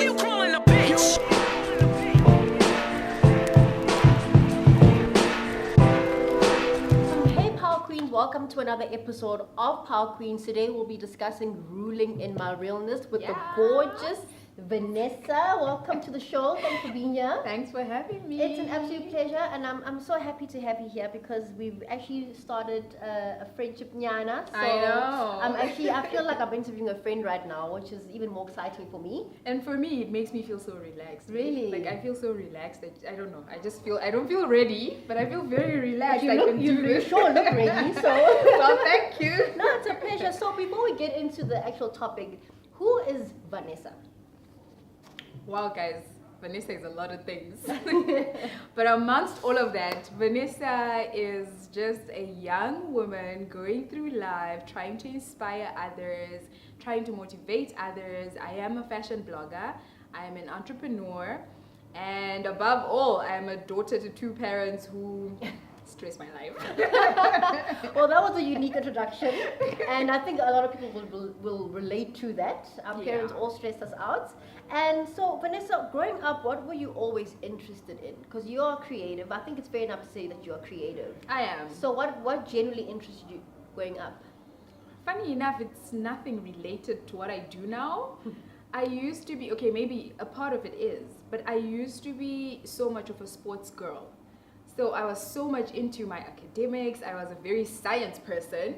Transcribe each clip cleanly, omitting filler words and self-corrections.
you calling a bitch? Hey Power Queens, welcome to another episode of Power Queens. Today we'll be discussing ruling in my realness with the gorgeous Vanessa. Welcome to the show. Thanks for being here. Thanks for having me. It's an absolute pleasure, and I'm so happy to have you here because we've actually started a friendship nyana. So I know. I feel like I'm interviewing a friend right now, which is even more exciting for me. And for me, it makes me feel so relaxed. Really? Like I feel so relaxed that I don't know. I don't feel ready, but I feel very relaxed. You sure look ready. So well, thank you. No, it's a pleasure. So before we get into the actual topic, who is Vanessa? Wow, guys, Vanessa is a lot of things. But amongst all of that, Vanessa is just a young woman going through life, trying to inspire others, trying to motivate others. I am a fashion blogger. I am an entrepreneur. And above all, I am a daughter to two parents who stress my life. Well, that was a unique introduction. And I think a lot of people will relate to that. Our parents all stressed us out. And so, Vanessa, growing up, what were you always interested in? Because you are creative. I think it's fair enough to say that you are creative. I am. So what generally interested you growing up? Funny enough, it's nothing related to what I do now. I used to be, okay, maybe a part of it is, but I used to be so much of a sports girl. So I was so much into my academics. I was a very science person.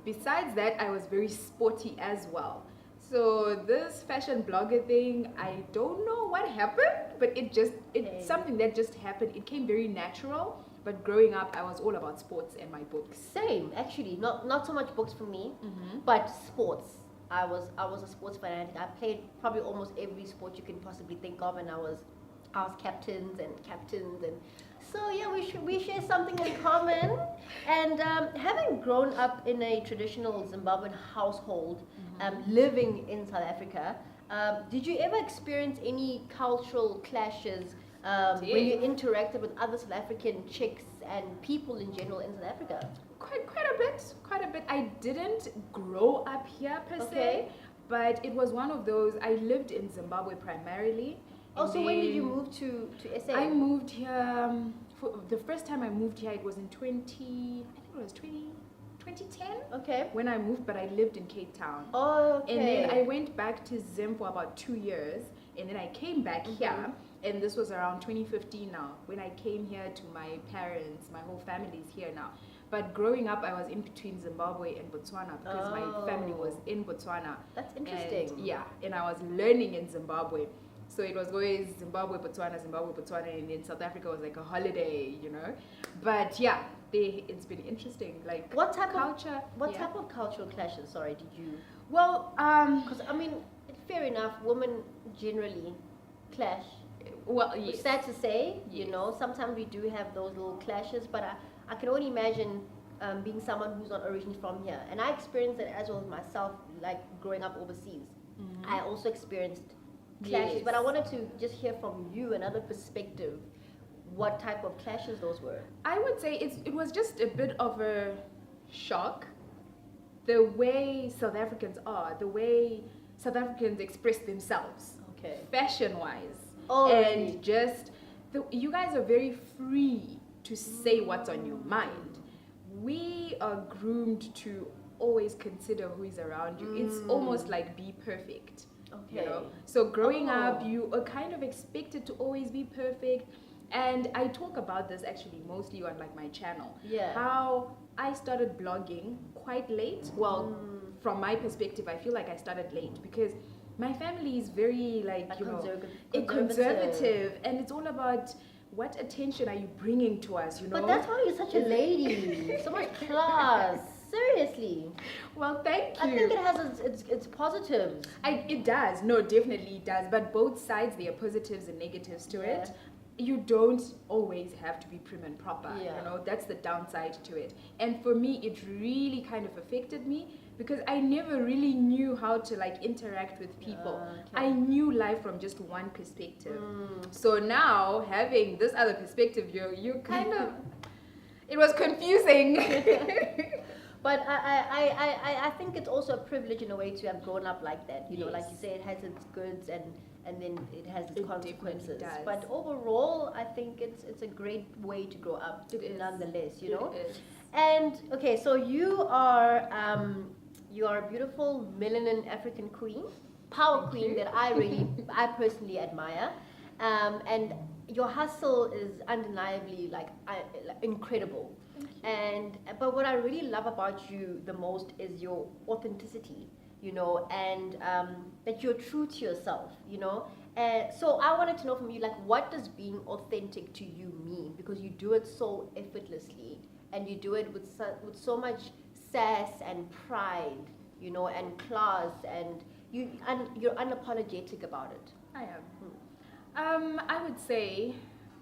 Besides that, I was very sporty as well. So this fashion blogger thing, I don't know what happened, but it's something that just happened. It came very natural. But growing up, I was all about sports and my books. Same, actually. Not so much books for me, but sports. I was a sports fanatic. I played probably almost every sport you can possibly think of, and I was captains, and so yeah, we share something in common. And having grown up in a traditional Zimbabwean household, living in South Africa, did you ever experience any cultural clashes when you interacted with other South African chicks and people in general in South Africa? Quite a bit. I didn't grow up here per se, but it was one of those. I lived in Zimbabwe primarily. Oh, so when did you move to SA? I moved here, for the first time I moved here, it was in 2010. Okay. When I moved, but I lived in Cape Town. Oh, okay. And then I went back to Zim for about 2 years, and then I came back here, and this was around 2015 now, when I came here to my parents. My whole family is here now. But growing up, I was in between Zimbabwe and Botswana because my family was in Botswana. That's interesting. And, and I was learning in Zimbabwe. So it was always Zimbabwe, Botswana, and then South Africa was like a holiday, you know. But yeah, it's been interesting. Like what type culture? What type of cultural clashes? Sorry, did you? Well, because I mean, fair enough. Women generally clash. Well, yes. It's sad to say, you know. Sometimes we do have those little clashes, but I can only imagine being someone who's not originally from here, and I experienced it as well as myself, like growing up overseas. I also experienced clashes, but I wanted to just hear from you another perspective, what type of clashes those were. I would say it was just a bit of a shock, the way South Africans are, the way South Africans express themselves, fashion wise, and just you guys are very free to say what's on your mind. We are groomed to always consider who is around you. It's almost like be perfect. You know? So growing up, you are kind of expected to always be perfect. And I talk about this actually mostly on like my channel. How I started blogging quite late. Well, from my perspective, I feel like I started late because my family is very like, you know, conservative. And it's all about what attention are you bringing to us, you know? But that's why you're such a lady. So much class. Seriously. Well, thank you. I think it has its positives. It does. No, definitely it does. But both sides, there are positives and negatives to it. You don't always have to be prim and proper. You know, that's the downside to it. And for me, it really kind of affected me because I never really knew how to like interact with people. I knew life from just one perspective. So now having this other perspective, you kind of, it was confusing. But I think it's also a privilege in a way to have grown up like that. You know, like you say, it has its goods and then it has its consequences. Does. But overall, I think it's a great way to grow up, nonetheless. You know. It is. And okay, so you are a beautiful melanin African queen, power queen that I personally admire, and your hustle is undeniably like incredible. But what I really love about you the most is your authenticity, you know, and that you're true to yourself, you know. So I wanted to know from you, like, what does being authentic to you mean? Because you do it so effortlessly, and you do it with so much sass and pride, you know, and class, and you're unapologetic about it. I am. I would say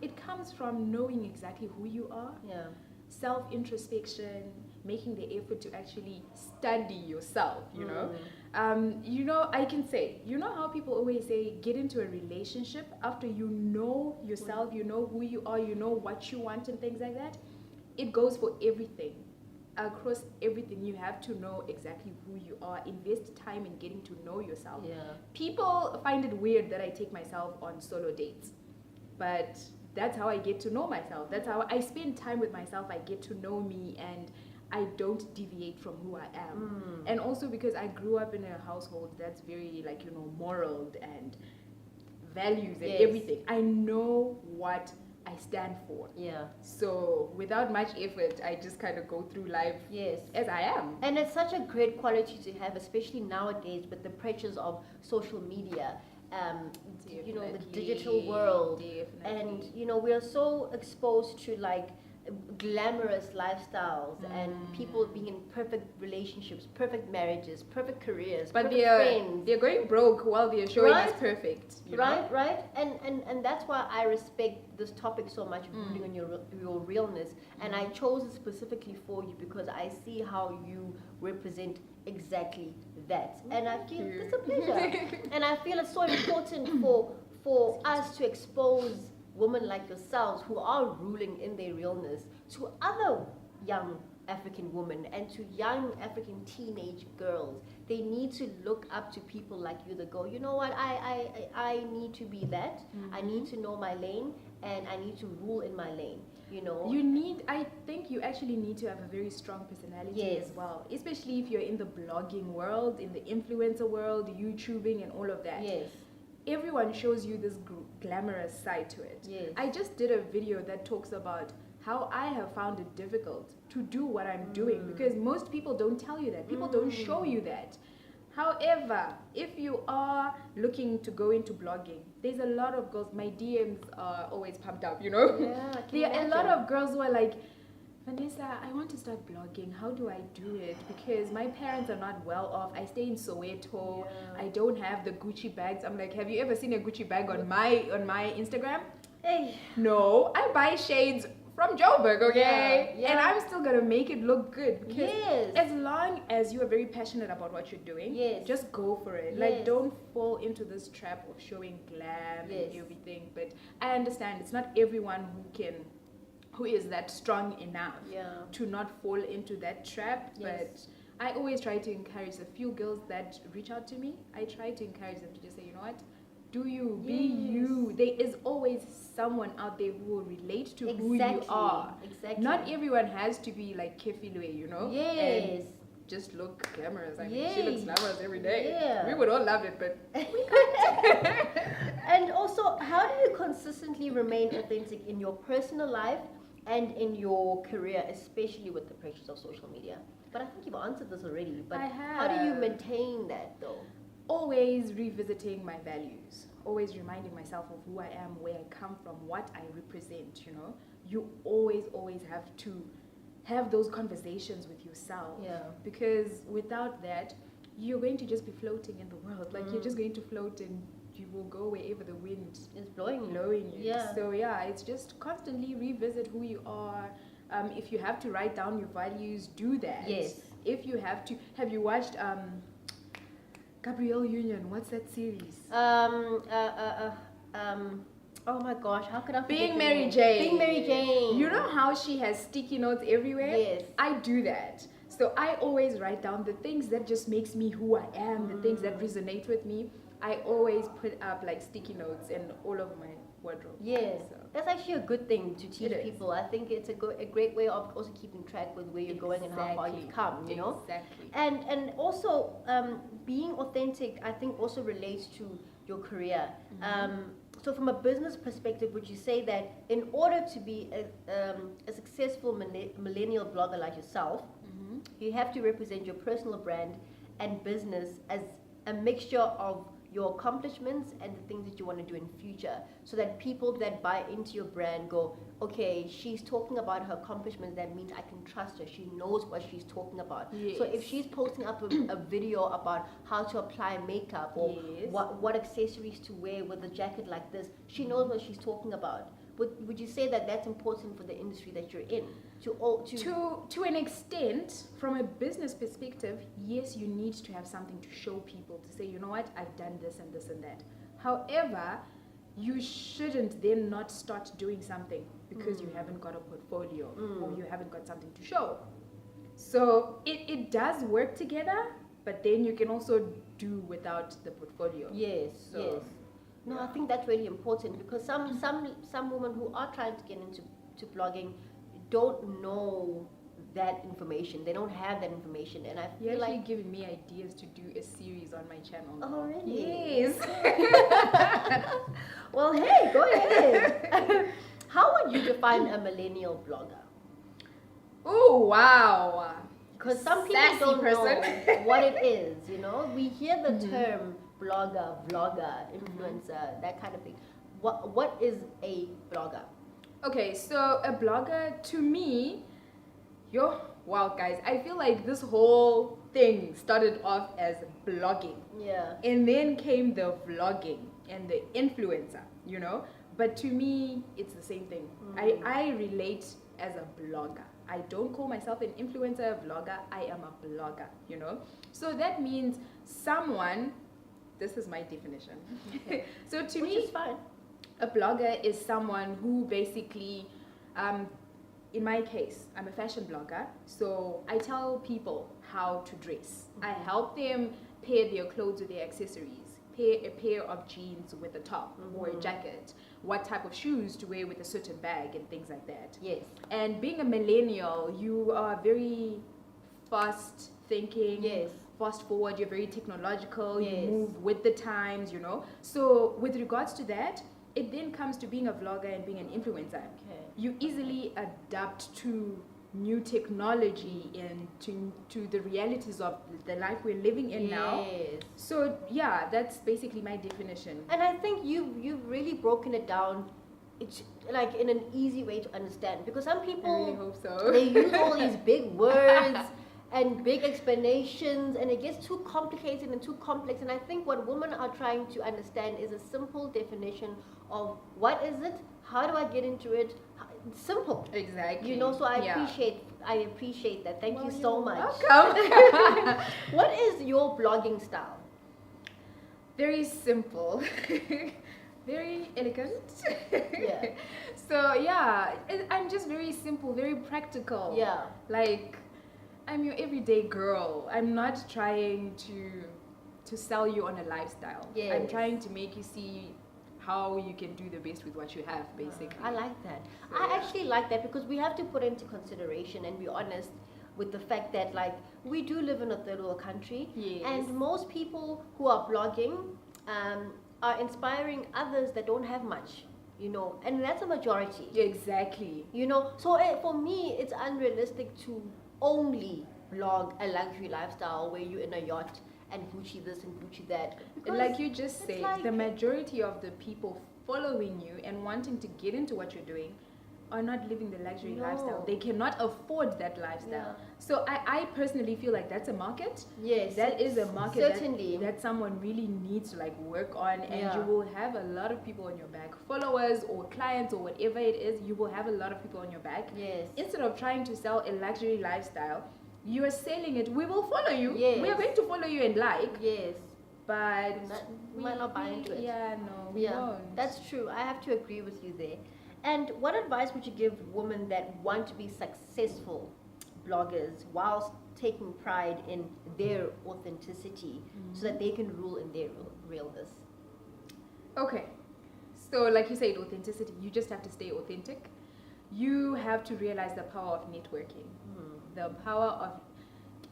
it comes from knowing exactly who you are. Yeah. Self-introspection, making the effort to actually study yourself, you know. You know, I can say, you know how people always say, get into a relationship after you know yourself, you know who you are, you know what you want and things like that. It goes for everything. Across everything, you have to know exactly who you are. Invest time in getting to know yourself. Yeah. People find it weird that I take myself on solo dates, but that's how I get to know myself. That's how I spend time with myself. I get to know me, and I don't deviate from who I am. And also because I grew up in a household that's very, like, you know, moral and values and everything. I know what I stand for. Yeah. So without much effort, I just kind of go through life as I am. And it's such a great quality to have, especially nowadays with the pressures of social media. You know, the digital world, and you know, we are so exposed to like glamorous lifestyles and people being in perfect relationships, perfect marriages, perfect careers, but perfect friends. They're going broke while they're showing us perfect. You know? Right. And that's why I respect this topic so much, rooting on your realness. And I chose it specifically for you because I see how you represent exactly that. And I feel it's a pleasure. And I feel it's so important for us to expose women like yourselves who are ruling in their realness to other young African women and to young African teenage girls. They need to look up to people like you that go, you know what, I need to be that. I need to know my lane, and I need to rule in my lane. You know, I think you actually need to have a very strong personality as well, especially if you're in the blogging world, in the influencer world, YouTubing and all of that. Yes. Everyone shows you this glamorous side to it. Yes. I just did a video that talks about how I have found it difficult to do what I'm doing, because most people don't tell you that. People don't show you that. However, if you are looking to go into blogging, there's a lot of girls, my DMs are always pumped up, you know? Yeah, there are a lot of girls who are like, Vanessa, I want to start blogging. How do I do it? Because my parents are not well off. I stay in Soweto. I don't have the Gucci bags. I'm like, have you ever seen a Gucci bag on my Instagram? Hey. No, I buy shades from Joburg, okay? And I'm still gonna make it look good. Because as long as you are very passionate about what you're doing, just go for it. Like, don't fall into this trap of showing glam and everything. But I understand it's not everyone who is that strong enough to not fall into that trap. But I always try to encourage the few girls that reach out to me. I try to encourage them to just say, you know what? Do you, be you. There is always someone out there who will relate to who you are. Exactly. Not everyone has to be like Kefilwe, you know? Yes. And just look glamorous. I mean, she looks glamorous every day. Yeah. We would all love it, but we can't. And also, how do you consistently remain authentic in your personal life and in your career, especially with the pressures of social media? But I think you've answered this already. But how do you maintain that, though? Always revisiting my values, always reminding myself of who I am, where I come from, what I represent, you know. You always have to have those conversations with yourself. Yeah. Because without that, you're going to just be floating in the world. Like, you're just going to float and you will go wherever the wind is blowing you. Yeah. So, it's just constantly revisit who you are. If you have to write down your values, do that. Yes. If you have to, have you watched... Gabrielle Union, what's that series? Oh my gosh, how could I forget Being Mary Jane. Being Mary Jane. You know how she has sticky notes everywhere? Yes. I do that. So I always write down the things that just makes me who I am, the things that resonate with me. I always put up like sticky notes in all of my wardrobe. Yes, So that's actually a good thing to teach people. I think it's a great way of also keeping track with where you're going and how far you've come, you know? Exactly. And also, being authentic, I think, also relates to your career. So from a business perspective, would you say that in order to be a successful millennial blogger like yourself, you have to represent your personal brand and business as a mixture of your accomplishments and the things that you want to do in future, so that people that buy into your brand go, okay, she's talking about her accomplishments, that means I can trust her, she knows what she's talking about. Yes. So if she's posting up a video about how to apply makeup or what accessories to wear with a jacket like this, she knows what she's talking about. Would you say that that's important for the industry that you're in? To an extent, from a business perspective, yes, you need to have something to show people, to say, you know what, I've done this and this and that. However, you shouldn't then not start doing something because you haven't got a portfolio or you haven't got something to show. So it does work together, but then you can also do without the portfolio. Yes. No, I think that's really important, because some women who are trying to get into blogging don't know that information. They don't have that information, and I feel You're actually like giving me ideas to do a series on my channel. Oh, really? Yes. Well, hey, go ahead. How would you define a millennial blogger? Oh, wow. Because some people Sassy don't person. know what it is, you know? We hear the term blogger, vlogger, influencer, that kind of thing. What is a blogger? Okay, so a blogger, to me, wow, guys, I feel like this whole thing started off as blogging. Yeah. And then came the vlogging and the influencer, you know? But to me, it's the same thing. I relate as a blogger. I don't call myself an influencer, a vlogger. I am a blogger, you know? So that means someone, this is my definition. So to me, Which is fine. a blogger is someone who basically, in my case, I'm a fashion blogger, so I tell people how to dress. I help them pair their clothes with their accessories, pair a pair of jeans with a top or a jacket, what type of shoes to wear with a certain bag and things like that. Yes. And being a millennial, you are very fast thinking. Yes. Fast forward, you're very technological, Yes. you move with the times, you know. So with regards to that, it then comes to being a vlogger and being an influencer. Okay. You easily adapt to new technology and to the realities of the life we're living in now. Yes. So yeah, that's basically my definition. And I think you've really broken it down. It's like in an easy way to understand, because some people I really hope so. they use all these big words and big explanations, and it gets too complicated and too complex. And I think what women are trying to understand is a simple definition of what is it, how do I get into it. Simple. Exactly. You know, so I appreciate that. Thank you so much. Welcome. What is your blogging style? Very simple. Very elegant. Yeah. So yeah, I'm just very simple, very practical. Yeah. Like, I'm your everyday girl. I'm not trying to sell you on a lifestyle. Yes. I'm trying to make you see how you can do the best with what you have, basically. I like that. So, I yeah. actually like that, because we have to put into consideration and be honest with the fact that, like, we do live in a third world country. Yes. And most people who are blogging are inspiring others that don't have much, you know, and that's a majority. Exactly. You know, so for me, it's unrealistic to only blog a luxury lifestyle where you're in a yacht and Gucci this and Gucci that. Because Like you just said, like, the majority of the people following you and wanting to get into what you're doing are not living the luxury lifestyle. They cannot afford that lifestyle. Yeah. So I personally feel like that's a market. Yes, That is a market certainly. that someone really needs to like work on, and Yeah. you will have a lot of people on your back, followers or clients or whatever it is. You will have a lot of people on your back. Yes. Instead of trying to sell a luxury lifestyle, you are selling it. We will follow you. Yes. We are going to follow you and like, Yes. but We might not buy into it. Yeah, no, we Yeah, won't. that's true. I have to agree with you there. And what advice would you give women that want to be successful bloggers whilst taking pride in their authenticity so that they can rule in their realness? Okay. So like you said, authenticity, you just have to stay authentic. You have to realize the power of networking. The power of,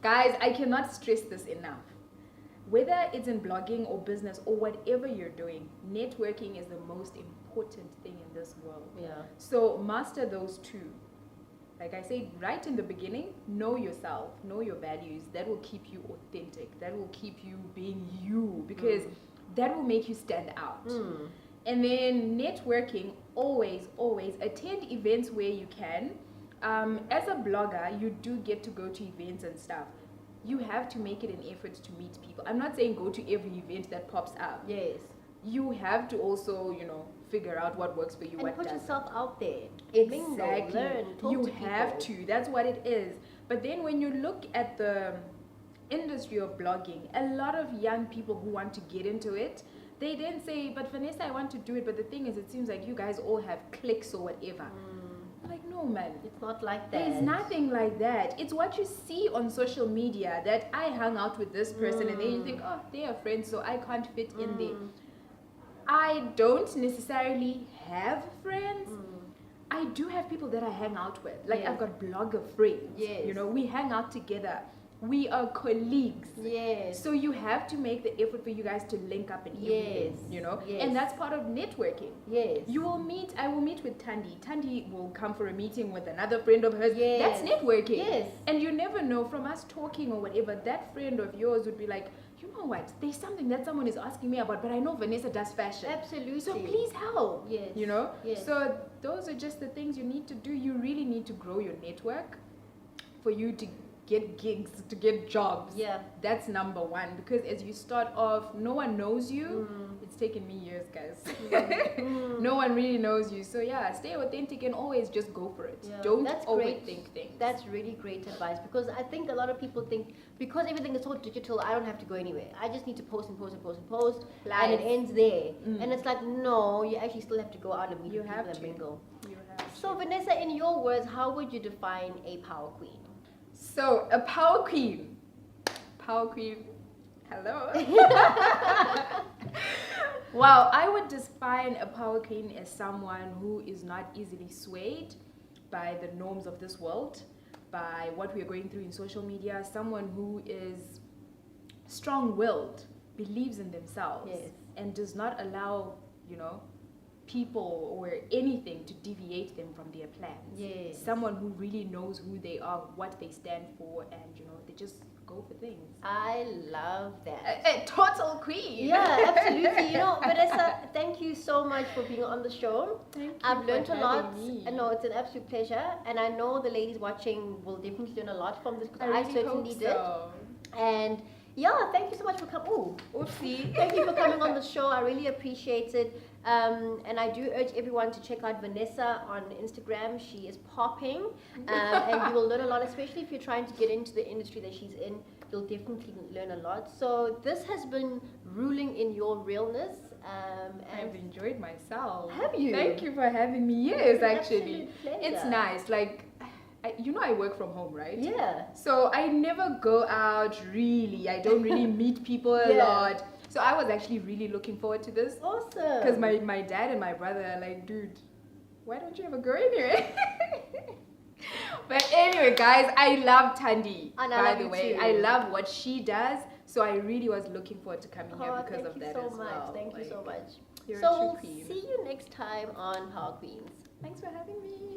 guys, I cannot stress this enough. Whether it's in blogging or business or whatever you're doing, networking is the most important thing in this world. Yeah. So master those two. Like I said right in the beginning, know yourself, know your values. That will keep you authentic. That will keep you being you, because that will make you stand out. And then networking, always attend events where you can. As a blogger, you do get to go to events and stuff. You have to make it an effort to meet people. I'm not saying go to every event that pops up. Yes. You have to also, figure out what works for you, and what put doesn't. yourself out there. Exactly. Learn, talk you to have people. to. That's what it is. But then when you look at the industry of blogging, a lot of young people who want to get into it, they then say, but Vanessa, I want to do it. But the thing is, it seems like you guys all have clicks or whatever. Like, no, man. It's not like that. There's nothing like that. It's what you see on social media, that I hung out with this person and then you think, oh, they are friends, so I can't fit in there. I don't necessarily have friends. I do have people that I hang out with. Like, Yes. I've got blogger friends. Yes. We hang out together. We are colleagues. Yes. So you have to make the effort for you guys to link up and everything, Yes. And that's part of networking. Yes. I will meet with Thandi. Thandi will come for a meeting with another friend of hers. Yes. That's networking. Yes. And you never know, from us talking or whatever, that friend of yours would be like, you know what, there's something that someone is asking me about, but I know Vanessa does fashion. Absolutely. So please help. Yes. Yes. So those are just the things you need to do. You really need to grow your network for you to get gigs, to get jobs. Yeah. That's number one, because as you start off, no one knows you. It's taken me years, guys. No one really knows you. So yeah, stay authentic and always just go for it. Yeah. Don't That's overthink great. things. That's really great advice, because I think a lot of people think because everything is so digital, I don't have to go anywhere. I just need to post and post and post and post, and it ends there. And it's like, no, you actually still have to go out and meet You people have and to. mingle. You have So Vanessa, in your words, how would you define a power queen? So, a power queen. Power queen. Hello. Wow, I would define a power queen as someone who is not easily swayed by the norms of this world, by what we are going through in social media, someone who is strong-willed, believes in themselves, Yes. and does not allow, people or anything to deviate them from their plans. Yes. Someone who really knows who they are, what they stand for, and they just go for things. I love that. A total queen. Yeah, absolutely. Vanessa, thank you so much for being on the show. Thank you I've for learned a lot. having me. I know it's an absolute pleasure, and I know the ladies watching will definitely learn a lot from this, because I really certainly hope did. so. And yeah, thank you so much for coming. Oh, Oopsie. thank you for coming on the show. I really appreciate it. And I do urge everyone to check out Vanessa on Instagram. She is popping, and you will learn a lot, especially if you're trying to get into the industry that she's in. You'll definitely learn a lot. So this has been Ruling in Your Realness. I've enjoyed myself. Have you? Thank you for having me. Yes, It's an actually. absolute pleasure. It's nice. Like, I work from home, right? Yeah. So I never go out really. I don't really meet people a Yeah. lot. So I was actually really looking forward to this. Awesome. Because my dad and my brother are like, dude, why don't you ever go anywhere? But anyway, guys, I love Thandi, And I by love the you way. too. I love what she does. So I really was looking forward to coming here Oh, because thank of you that so as much. well. Thank you so Like, much. you're a So true we'll queen. see you next time on Power Queens. Thanks for having me.